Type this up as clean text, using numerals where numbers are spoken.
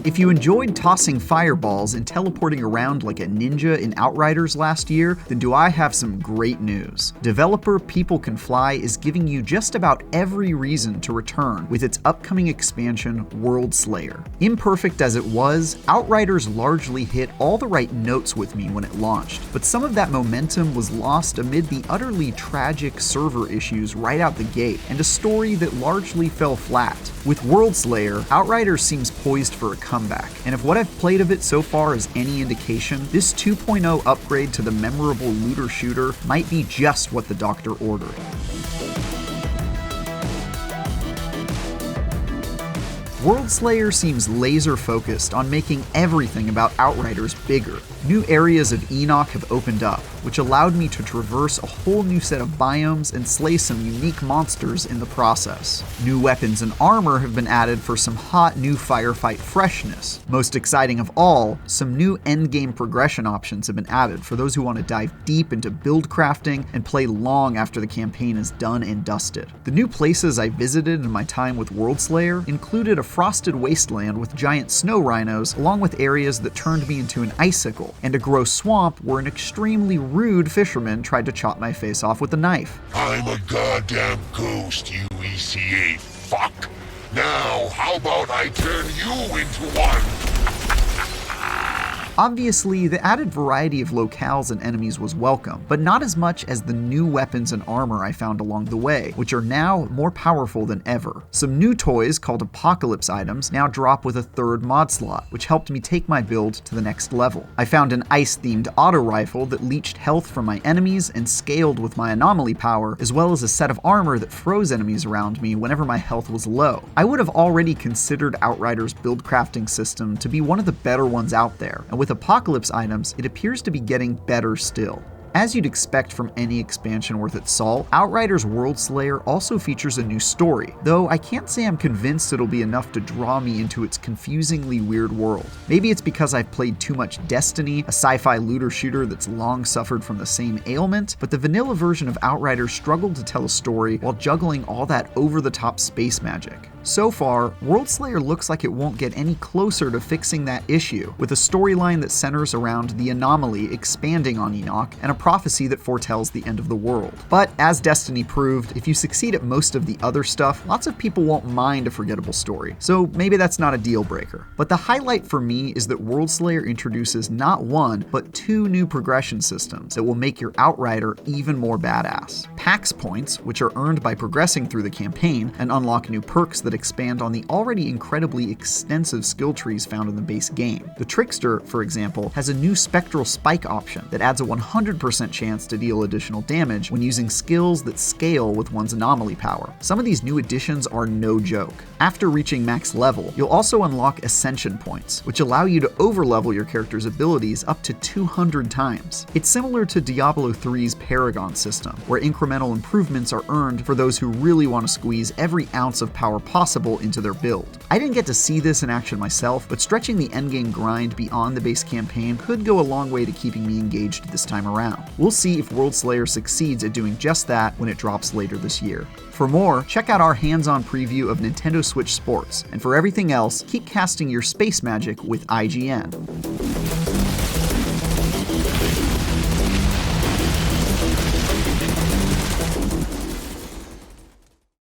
If you enjoyed tossing fireballs and teleporting around like a ninja in Outriders last year, then do I have some great news. Developer People Can Fly is giving you just about every reason to return with its upcoming expansion, Worldslayer. Imperfect as it was, Outriders largely hit all the right notes with me when it launched, but some of that momentum was lost amid the utterly tragic server issues right out the gate, and a story that largely fell flat. With Worldslayer, Outriders seems poised for a comeback, and if what I've played of it so far is any indication, this 2.0 upgrade to the memorable looter shooter might be just what the doctor ordered. Worldslayer seems laser-focused on making everything about Outriders bigger. New areas of Enoch have opened up, which allowed me to traverse a whole new set of biomes and slay some unique monsters in the process. New weapons and armor have been added for some hot new firefight freshness. Most exciting of all, some new endgame progression options have been added for those who want to dive deep into build crafting and play long after the campaign is done and dusted. The new places I visited in my time with Worldslayer included a frosted wasteland with giant snow rhinos, along with areas that turned me into an icicle, and a gross swamp where an extremely rude fisherman tried to chop my face off with a knife. I'm a goddamn ghost, you ECA fuck. Now, how about I turn you into one? Obviously, the added variety of locales and enemies was welcome, but not as much as the new weapons and armor I found along the way, which are now more powerful than ever. Some new toys called Apocalypse items now drop with a third mod slot, which helped me take my build to the next level. I found an ice-themed auto rifle that leached health from my enemies and scaled with my anomaly power, as well as a set of armor that froze enemies around me whenever my health was low. I would have already considered Outriders' build crafting system to be one of the better ones out there, and with Apocalypse items, it appears to be getting better still. As you'd expect from any expansion worth its salt, Outriders Worldslayer also features a new story, though I can't say I'm convinced it'll be enough to draw me into its confusingly weird world. Maybe it's because I've played too much Destiny, a sci-fi looter shooter that's long suffered from the same ailment, but the vanilla version of Outriders struggled to tell a story while juggling all that over-the-top space magic. So far, Worldslayer looks like it won't get any closer to fixing that issue, with a storyline that centers around the anomaly expanding on Enoch and a prophecy that foretells the end of the world. But as Destiny proved, if you succeed at most of the other stuff, lots of people won't mind a forgettable story, so maybe that's not a deal breaker. But the highlight for me is that Worldslayer introduces not one, but two new progression systems that will make your Outrider even more badass. PAX points, which are earned by progressing through the campaign and unlock new perks that expand on the already incredibly extensive skill trees found in the base game. The Trickster, for example, has a new Spectral spike option that adds a 100% chance to deal additional damage when using skills that scale with one's anomaly power. Some of these new additions are no joke. After reaching max level, you'll also unlock Ascension points, which allow you to overlevel your character's abilities up to 200 times. It's similar to Diablo 3's Paragon system, where incremental improvements are earned for those who really want to squeeze every ounce of power possible into their build. I didn't get to see this in action myself, but stretching the endgame grind beyond the base campaign could go a long way to keeping me engaged this time around. We'll see if Worldslayer succeeds at doing just that when it drops later this year. For more, check out our hands-on preview of Nintendo Switch Sports, and for everything else, keep casting your space magic with IGN.